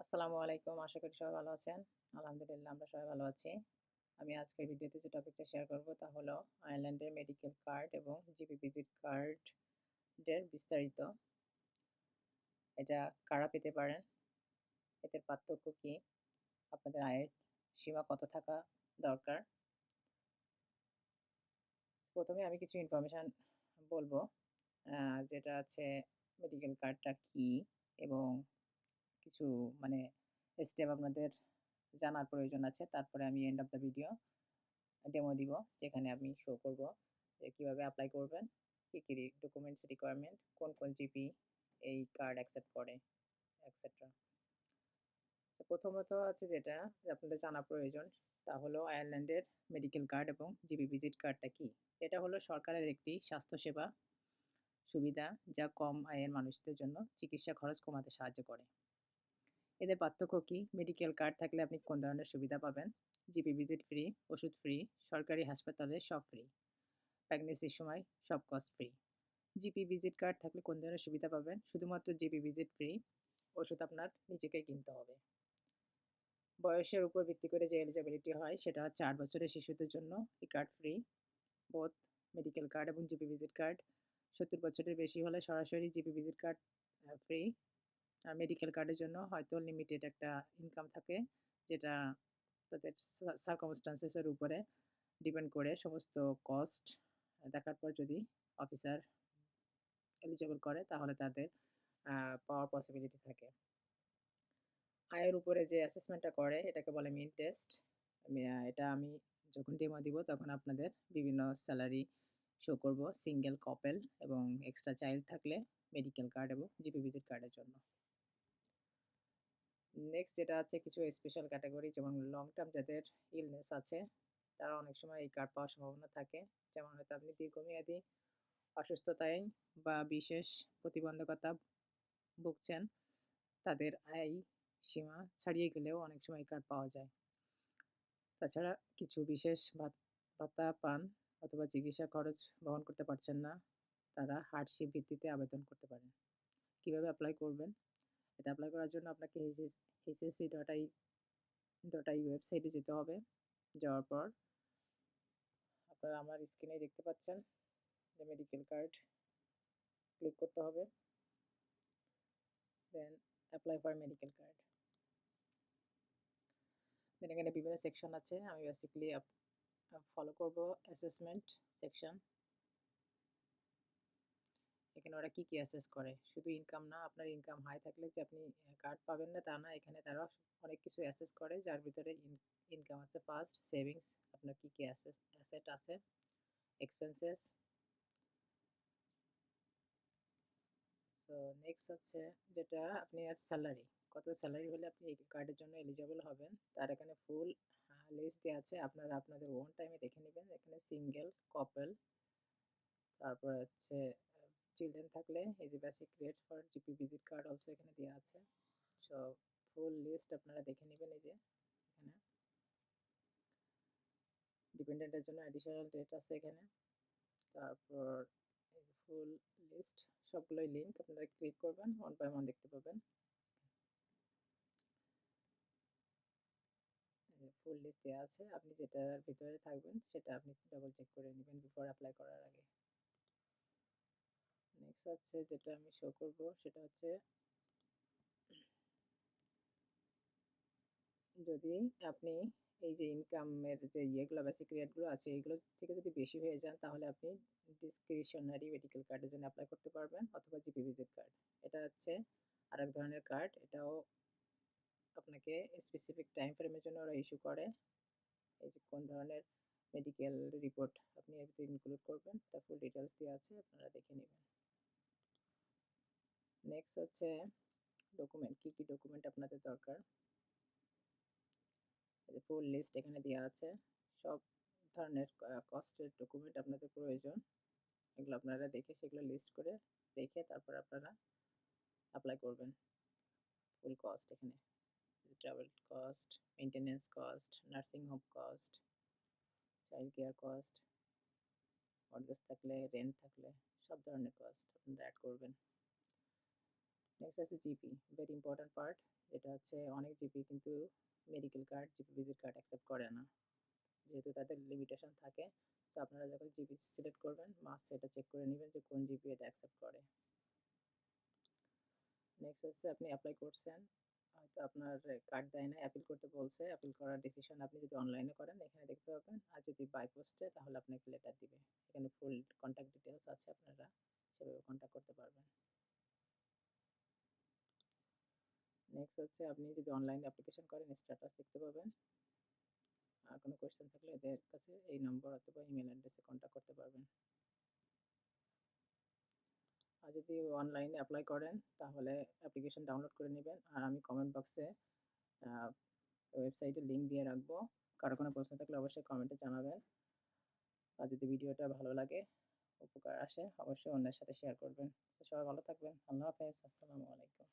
আসসালামু আলাইকুম। আশা করি সবাই ভালো আছেন। আলহামদুলিল্লাহ আমরা সবাই ভালো আছি। আমি আজকের ভিডিওতে যে টপিকটা শেয়ার করব তা হলো আয়ারল্যান্ডের মেডিকেল কার্ড এবং জিপি ভিজিট কার্ডের বিস্তারিত। এটা কারা পেতে পারেন? এদের পার্থক্য কী? আপনাদের আয়ের সীমা কত থাকা দরকার? প্রথমে আমি কিছু ইনফরমেশন বলবো, যেটা আছে মেডিকেল কার্ডটা কী এবং কিছু মানে স্টেপ আপনাদের জানার প্রয়োজন আছে। তারপরে আমি end of the video demo দিব, যেখানে আমি শো করব যে কীভাবে অ্যাপ্লাই করবেন, কী কী ডকুমেন্টস রিকোয়ারমেন্ট, কোন কোন জিপি এই কার্ড অ্যাকসেপ্ট করে, এটসেট্রা। তো প্রথমত আছে যেটা যে আপনাদের জানা প্রয়োজন, তা হলো আয়ারল্যান্ডের মেডিকেল কার্ড এবং জিপি ভিজিট কার্ডটা কী। এটা হলো সরকারের একটি স্বাস্থ্যসেবা সুবিধা যা কম আয়ের মানুষদের জন্য চিকিৎসা খরচ কমাতে সাহায্য করে। এদের পার্থক্য কী? মেডিকেল কার্ড থাকলে আপনি কোন ধরনের সুবিধা পাবেন? জিপি ভিজিট ফ্রি, ওষুধ ফ্রি, সরকারি হাসপাতালে সব ফ্রি, প্রেগনেন্সির সময় সব cost free. GP visit card থাকলে কোন ধরনের সুবিধা পাবেন? শুধুমাত্র জিপি ভিজিট ফ্রি, ওষুধ আপনার নিজেকেই কিনতে হবে। বয়সের উপর ভিত্তি করে যে এলিজিবিলিটি হয় সেটা হচ্ছে ৮ বছরের শিশুদের জন্য এই card free, both medical card এবং জিপি ভিজিট কার্ড। ৭০ বছরের বেশি হলে সরাসরি জিপি ভিজিট কার্ড ফ্রি। আর মেডিকেল কার্ডের জন্য হয়তো লিমিটেড একটা ইনকাম থাকে, যেটা তাদের সার্কামস্টান্সেসের উপরে ডিপেন্ড করে সমস্ত কস্ট দেখার পর যদি অফিসার এলিজিবল করে তাহলে তাদের পাওয়ার পসিবিলিটি থাকে। আয়ের উপরে যে অ্যাসেসমেন্টটা করে এটাকে বলে মিন টেস্ট। এটা আমি যখন ডেমো দিব তখন আপনাদের বিভিন্ন স্যালারি শো করব, সিঙ্গেল, কাপল এবং এক্সট্রা চাইল্ড থাকলে মেডিকেল কার্ড এবং জিপি ভিজিট কার্ডের জন্য। নেক্সট যেটা আছে কিছু স্পেশাল ক্যাটাগরি, যেমন লং টার্ম যাদের ইলনেস আছে তারা অনেক সময় এই কার্ড পাওয়ার সম্ভাবনা থাকে। যেমন হয়তো আপনি দীর্ঘমেয়াদী অসুস্থতায় বা বিশেষ প্রতিবন্ধকতা ভুগছেন, তাদের আয় সীমা ছাড়িয়ে গেলেও অনেক সময় এই কার্ড পাওয়া যায়। তাছাড়া কিছু বিশেষ ভাতা পান অথবা চিকিৎসা খরচ বহন করতে পারছেন না, তারা হার্ডশিপ ভিত্তিতে আবেদন করতে পারেন। কীভাবে অ্যাপ্লাই করবেন? এটা অ্যাপ্লাই করার জন্য আপনাকে HSC.ai ওয়েবসাইটে যেতে হবে। যাওয়ার পর আপনারা আমার স্ক্রিনে দেখতে পাচ্ছেন যে মেডিকেল কার্ড ক্লিক করতে হবে, then apply for medical card. Then এখানে বিভিন্ন সেকশন আছে, আমি বেসিক্যালি ফলো করব অ্যাসেসমেন্ট সেকশন। এখানে ওরা কী কী অ্যাসেস করে, শুধু ইনকাম না, আপনার ইনকাম হাই থাকলে যে আপনি কার্ড পাবেন না তা না, এখানে তারা অনেক কিছু অ্যাসেস করে, যার ভিতরে ইনকাম আছে ফার্স্ট, সেভিংস, আপনার কী কী অ্যাসেট আছে, এক্সপেন্সেস। সো নেক্সট হচ্ছে যেটা আপনি আর স্যালারি, কত স্যালারি হলে আপনি এই কার্ডের জন্য এলিজিবল হবেন, তার এখানে ফুল লিস্ট দেওয়া আছে। আপনারা আপনাদের ওন টাইমে দেখে নেবেন। এখানে সিঙ্গেল, কাপল, তারপরে হচ্ছে চিলড্রেন থাকলে এই যে basic rate for GP visit card also এখানে দেওয়া আছে। সো ফুল লিস্ট আপনারা দেখে নেবেন। এই যে এখানে ডিপেন্ডেন্টের জন্য অ্যাডিশনাল রেট আছে এখানে। তারপর এই যে ফুল লিস্ট, সবগুলোই লিঙ্ক, আপনারা ক্লিক করবেন, ওয়ান বাই ওয়ান দেখতে পাবেন। ফুল লিস্ট দেওয়া আছে, আপনি যেটার ভিতরে থাকবেন সেটা আপনি ডাবল চেক করে নেবেন বিফোর অ্যাপ্লাই করার আগে। নেক্সট হচ্ছে যেটা আমি শো করব সেটা হচ্ছে যদি আপনি এই যে ইনকামের যে ইয়েগুলো বেসিক রেটগুলো আছে এগুলো থেকে যদি বেশি হয়ে যান তাহলে আপনি ডিসক্রিশনারি মেডিকেল কার্ডের জন্য অ্যাপ্লাই করতে পারবেন, অথবা জিপি ভিজিট কার্ড। এটা হচ্ছে আরেক ধরনের কার্ড, এটাও আপনাকে স্পেসিফিক টাইম ফ্রেমের জন্য ওরা ইস্যু করে। এই যে কোন ধরনের মেডিকেল রিপোর্ট আপনি এর ভিতরে ইনক্লুড করবেন তার ফুল ডিটেলস দেওয়া আছে, আপনারা দেখে নেবেন। নেক্সট হচ্ছে ডকুমেন্ট, কী কী ডকুমেন্ট আপনাদের দরকার। ফুল লিস্ট এখানে দেওয়া আছে, সব ধরনের কস্টের ডকুমেন্ট আপনাদের প্রয়োজন, এগুলো আপনারা দেখে সেগুলো লিস্ট করে রেখে তারপর আপনারা অ্যাপ্লাই করবেন। ফুল কস্ট এখানে travel cost, maintenance cost, nursing home cost, child care cost, mortgage থাকলে, রেন্ট থাকলে সব ধরনের কস্ট আপনারা অ্যাড করবেন। নেক্সট আছে জিপি, ভেরি ইম্পর্ট্যান্ট পার্ট। যেটা হচ্ছে অনেক জিপি কিন্তু medical card, GP visit card accept করে না। যেহেতু তাদের লিমিটেশন থাকে, তো আপনারা যখন জিপি সিলেক্ট করবেন মাস্ট এটা চেক করে নেবেন যে কোন জিপি এটা অ্যাকসেপ্ট করে। নেক্সট হচ্ছে আপনি অ্যাপ্লাই করছেন, হয়তো আপনার কার্ড দেয় নাই, অ্যাপিল করতে বলছে। অ্যাপিল করার ডিসিশন আপনি যদি অনলাইনে করেন এখানে দেখতে পাবেন, আর যদি বাই পোস্টে তাহলে আপনাকে লেটার দিবে। এখানে ফুল কন্ট্যাক্ট ডিটেলস আছে, আপনারা সেভাবে কন্ট্যাক্ট করতে পারবেন। নেক্সট হচ্ছে আপনি যদি অনলাইনে অ্যাপ্লিকেশন করেন স্ট্যাটাস দেখতে পাবেন। আর কোনো কোয়েশ্চেন থাকলে এদের কাছে এই নম্বর অথবা ইমেল অ্যাড্রেসে কন্ট্যাক্ট করতে পারবেন। আর যদি অনলাইনে অ্যাপ্লাই করেন তাহলে অ্যাপ্লিকেশন ডাউনলোড করে নেবেন, আর আমি কমেন্ট বক্সে ওয়েবসাইটের লিঙ্ক দিয়ে রাখবো। কারো কোনো প্রশ্ন থাকলে অবশ্যই কমেন্টে জানাবেন। আর যদি ভিডিওটা ভালো লাগে, উপকার আসে, অবশ্যই অন্যের সাথে শেয়ার করবেন। তো সবাই ভালো থাকবেন। আল্লাহ হাফেজ। আসসালামু আলাইকুম।